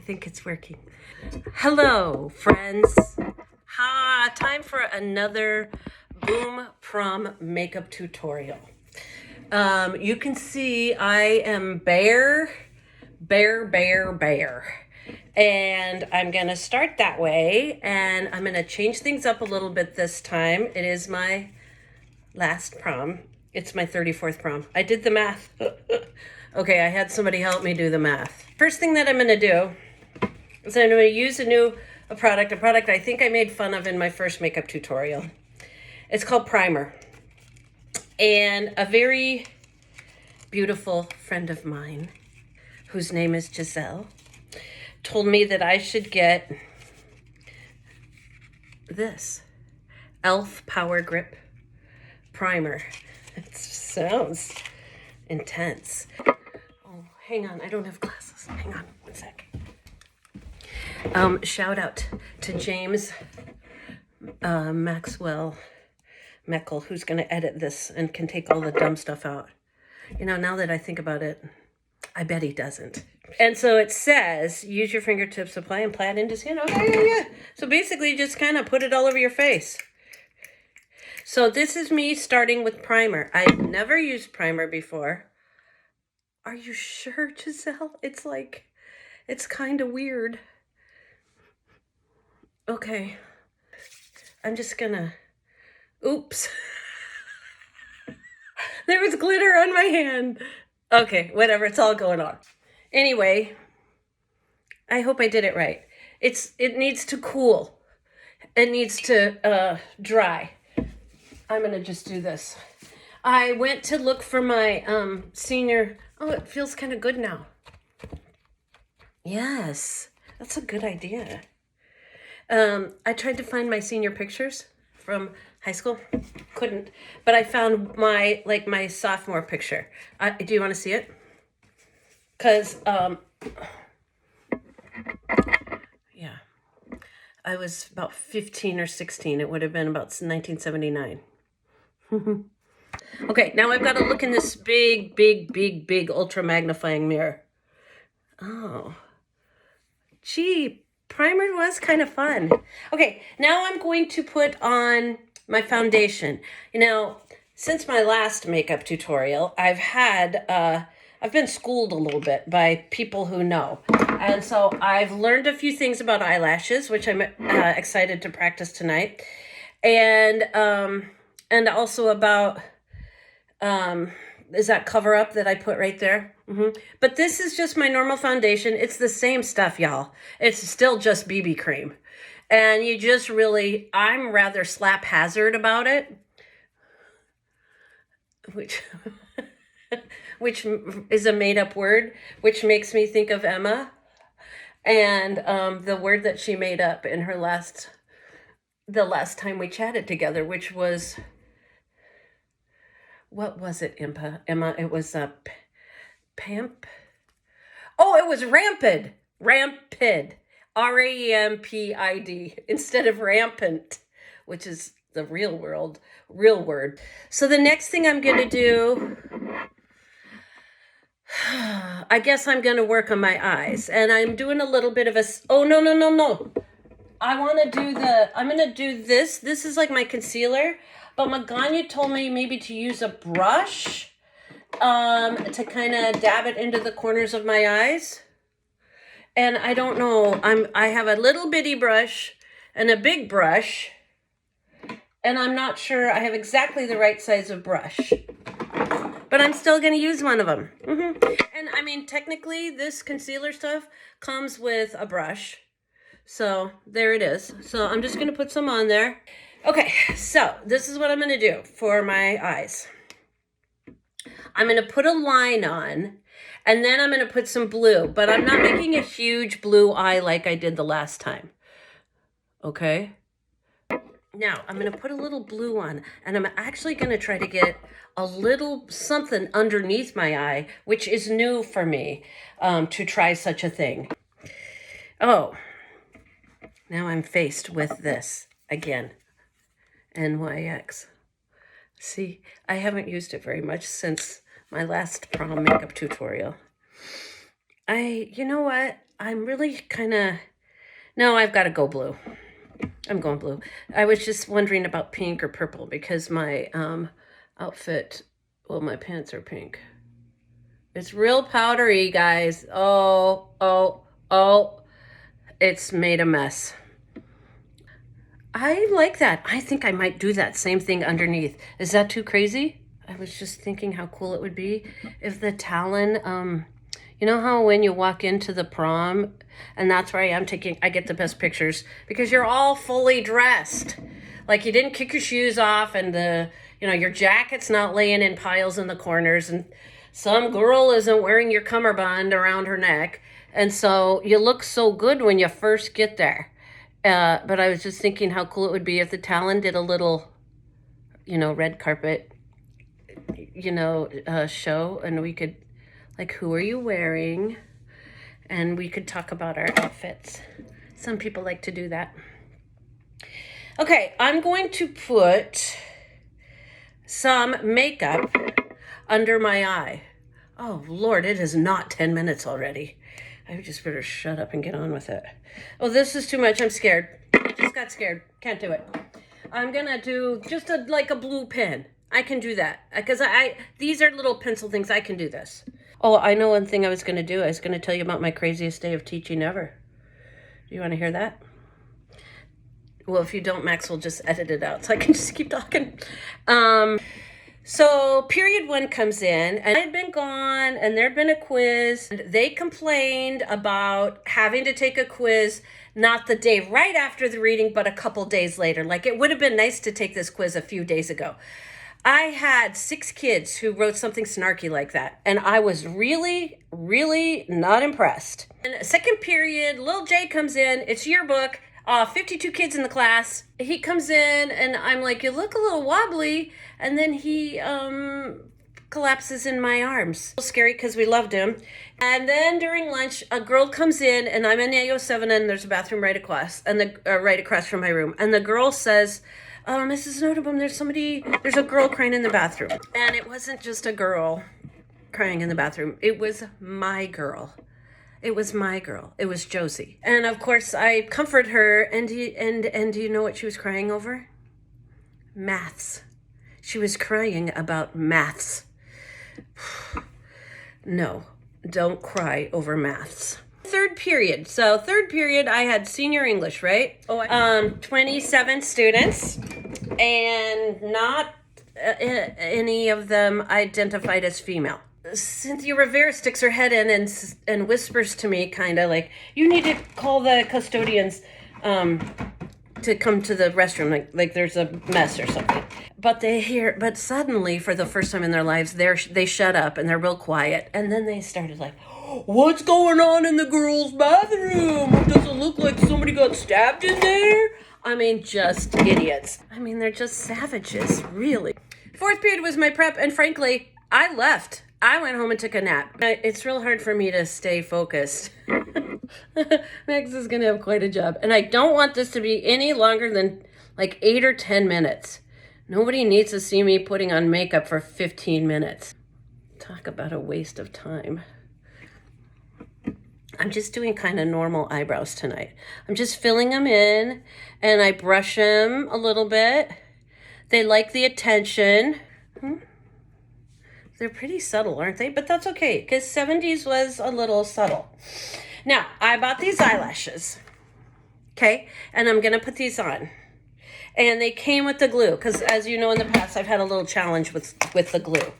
think it's working. Hello, friends. Time for another Boom Prom makeup tutorial. You can see I am bare. And I'm gonna start that way, and I'm gonna change things up a little bit this time. It is my last prom. It's my 34th prom. I did the math. Okay, I had somebody help me do the math. First thing that I'm gonna do is I'm gonna use a product I think I made fun of in my first makeup tutorial. It's called Primer. And a very beautiful friend of mine, whose name is Giselle, told me that I should get this e.l.f. Power Grip Primer. It sounds intense. Oh, hang on, I don't have glasses. Hang on, one sec. Shout out to James Maxwell Meckel, who's going to edit this and can take all the dumb stuff out. You know, now that I think about it, I bet he doesn't. And so it says, use your fingertips, apply and pat into skin. Okay, yeah. So basically, just kind of put it all over your face. So this is me starting with primer. I've never used primer before. Are you sure, Giselle? It's kind of weird. Okay. I'm just gonna, oops. There was glitter on my hand. Okay, whatever, it's all going on. Anyway, I hope I did it right. It needs to cool. It needs to dry. I'm gonna just do this. I went to look for my senior, oh, it feels kind of good now. Yes, that's a good idea. I tried to find my senior pictures from high school. Couldn't, but I found my sophomore picture. Do you want to see it? Because, yeah, I was about 15 or 16. It would have been about 1979. Okay, now I've got to look in this big ultra magnifying mirror. Oh, gee, primer was kind of fun. Okay, now I'm going to put on my foundation. You know, since my last makeup tutorial, I've been schooled a little bit by people who know. And so I've learned a few things about eyelashes, which I'm excited to practice tonight. And also about, is that cover up that I put right there? But this is just my normal foundation. It's the same stuff, y'all. It's still just BB cream. And you just really, I'm rather slap hazard about it. Which is a made up word, which makes me think of Emma. And the word that she made up in the last time we chatted together, which was, what was it, Emma? It was pamp. Oh, it was rampid. Rampid. RAMPID instead of rampant, which is the real word. So the next thing I'm going to do, I guess I'm going to work on my eyes, and I'm doing a little bit of oh, no. I'm going to do this. This is like my concealer, but Maganya told me maybe to use a brush to kind of dab it into the corners of my eyes. And I don't know, I have a little bitty brush and a big brush, and I'm not sure I have exactly the right size of brush, but I'm still going to use one of them. And I mean, technically this concealer stuff comes with a brush. So there it is. So I'm just going to put some on there. Okay, so this is what I'm going to do for my eyes. I'm going to put a line on, and then I'm going to put some blue, but I'm not making a huge blue eye like I did the last time. Okay? Now, I'm going to put a little blue on, and I'm actually going to try to get a little something underneath my eye, which is new for me, to try such a thing. Oh, now I'm faced with this again. NYX. See, I haven't used it very much since my last prom makeup tutorial. You know what? I'm really kind of, no, I've got to go blue. I'm going blue. I was just wondering about pink or purple because my outfit, well, my pants are pink. It's real powdery, guys. Oh, oh, oh. It's made a mess. I like that. I think I might do that same thing underneath. Is that too crazy? I was just thinking how cool it would be if the Talon, you know how when you walk into the prom, and that's where I get the best pictures because you're all fully dressed. Like you didn't kick your shoes off and your jacket's not laying in piles in the corners and some girl isn't wearing your cummerbund around her neck. And so you look so good when you first get there. But I was just thinking how cool it would be if the Talon did a little, red carpet, show, and we could, like, who are you wearing? And we could talk about our outfits. Some people like to do that. Okay, I'm going to put some makeup under my eye. Oh, Lord, it is not 10 minutes already. I just better shut up and get on with it. Oh, this is too much. I'm scared. I just got scared. Can't do it. I'm going to do just like a blue pen. I can do that because these are little pencil things. I can do this. Oh, I know one thing I was going to do. I was going to tell you about my craziest day of teaching ever. Do you want to hear that? Well, if you don't, Max will just edit it out so I can just keep talking. So period 1 comes in and I'd been gone and there'd been a quiz. And they complained about having to take a quiz, not the day right after the reading, but a couple days later. Like it would have been nice to take this quiz a few days ago. I had 6 kids who wrote something snarky like that. And I was really, really not impressed. And second period, little Jay comes in, it's yearbook. 52 kids in the class. He comes in and I'm like, you look a little wobbly. And then he collapses in my arms. Scary because we loved him. And then during lunch, a girl comes in and I'm in AO7 and there's a bathroom right across right across from my room. And the girl says, Mrs. Notenbaum, there's a girl crying in the bathroom. And it wasn't just a girl crying in the bathroom. It was my girl. It was my girl. It was Josie. And of course, I comfort her. And do you know what she was crying over? Maths. She was crying about maths. No, don't cry over maths. Third period. So third period, I had senior English, right? 27 students, and not any of them identified as female. Cynthia Rivera sticks her head in and whispers to me, kind of like, you need to call the custodians to come to the restroom, like there's a mess or something. But suddenly, for the first time in their lives, they shut up and they're real quiet. And then they started like, what's going on in the girls' bathroom? Does it look like somebody got stabbed in there? I mean, just idiots. I mean, they're just savages, really. Fourth period was my prep, and frankly, I left. I went home and took a nap. It's real hard for me to stay focused. Max is going to have quite a job. And I don't want this to be any longer than like 8 or 10 minutes. Nobody needs to see me putting on makeup for 15 minutes. Talk about a waste of time. I'm just doing kind of normal eyebrows tonight. I'm just filling them in and I brush them a little bit. They like the attention. They're pretty subtle, aren't they? But that's okay, because 70s was a little subtle. Now, I bought these eyelashes, okay? And I'm going to put these on. And they came with the glue, because as you know in the past, I've had a little challenge with the glue.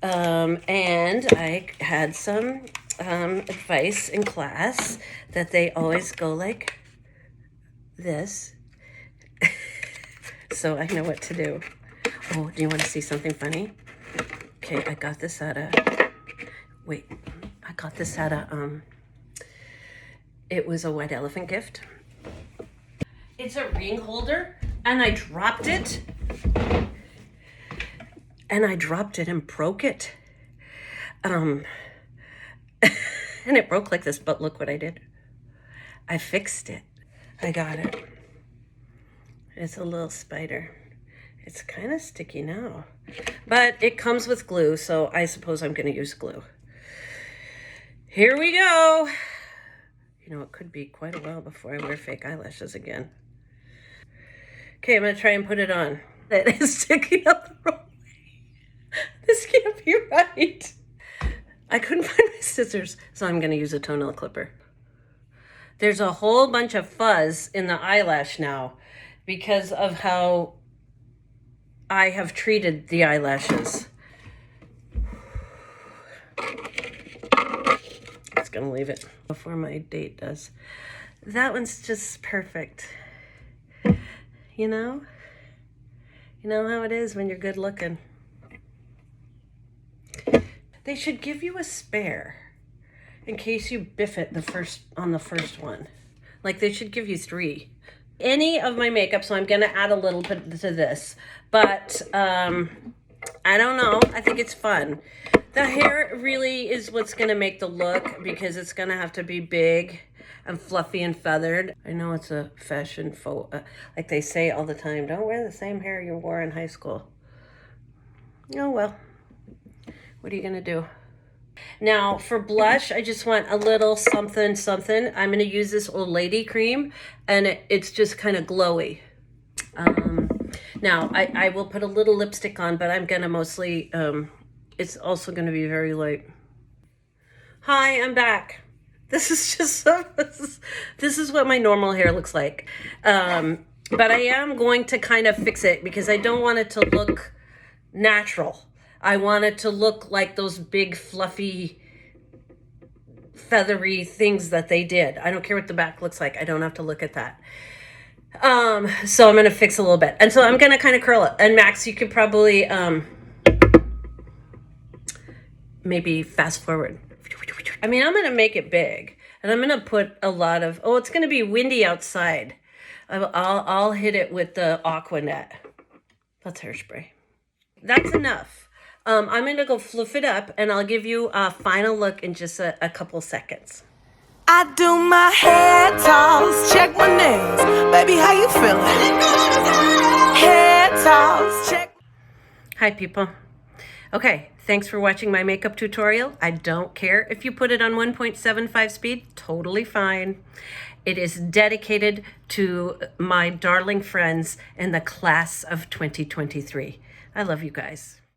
And I had some advice in class that they always go like this. So I know what to do. Oh, do you want to see something funny? Okay, I got this at it was a white elephant gift. It's a ring holder, and I dropped it. And broke it. And it broke like this, but look what I did. I fixed it. I got it. It's a little spider. It's kind of sticky now, but it comes with glue, so I suppose I'm going to use glue. Here we go. You know, it could be quite a while before I wear fake eyelashes again. Okay, I'm gonna try and put it on. It is sticking up the wrong way. This can't be right. I couldn't find my scissors, so I'm gonna use a toenail clipper. There's a whole bunch of fuzz in the eyelash now because of how I have treated the eyelashes. Just gonna leave it before my date does. That one's just perfect. You know how it is when you're good looking. They should give you a spare in case you biff it on the first one. Like they should give you 3. Any of my makeup, so I'm gonna add a little bit to this, but I don't know, I think it's fun. The hair really is what's gonna make the look because it's gonna have to be big and fluffy and feathered. I know it's a fashion like they say all the time, don't wear the same hair you wore in high school. Oh well, what are you gonna do? Now for blush, I just want a little something. I'm gonna use this Old Lady cream and it's just kind of glowy. Now I will put a little lipstick on, but I'm gonna mostly, it's also gonna be very light. Hi, I'm back. This is just, this is what my normal hair looks like. But I am going to kind of fix it because I don't want it to look natural. I want it to look like those big fluffy feathery things that they did. I don't care what the back looks like. I don't have to look at that. So I'm going to fix a little bit. And so I'm going to kind of curl it. And Max, you could probably maybe fast forward. I mean, I'm going to make it big. And I'm going to put a lot of, oh, it's going to be windy outside. I'll hit it with the Aqua Net. That's hairspray. That's enough. I'm going to go fluff it up, and I'll give you a final look in just a couple seconds. I do my hair toss, check my nails. Baby, how you feeling? Hair toss, check. Hi, people. Okay, thanks for watching my makeup tutorial. I don't care if you put it on 1.75 speed, totally fine. It is dedicated to my darling friends in the class of 2023. I love you guys.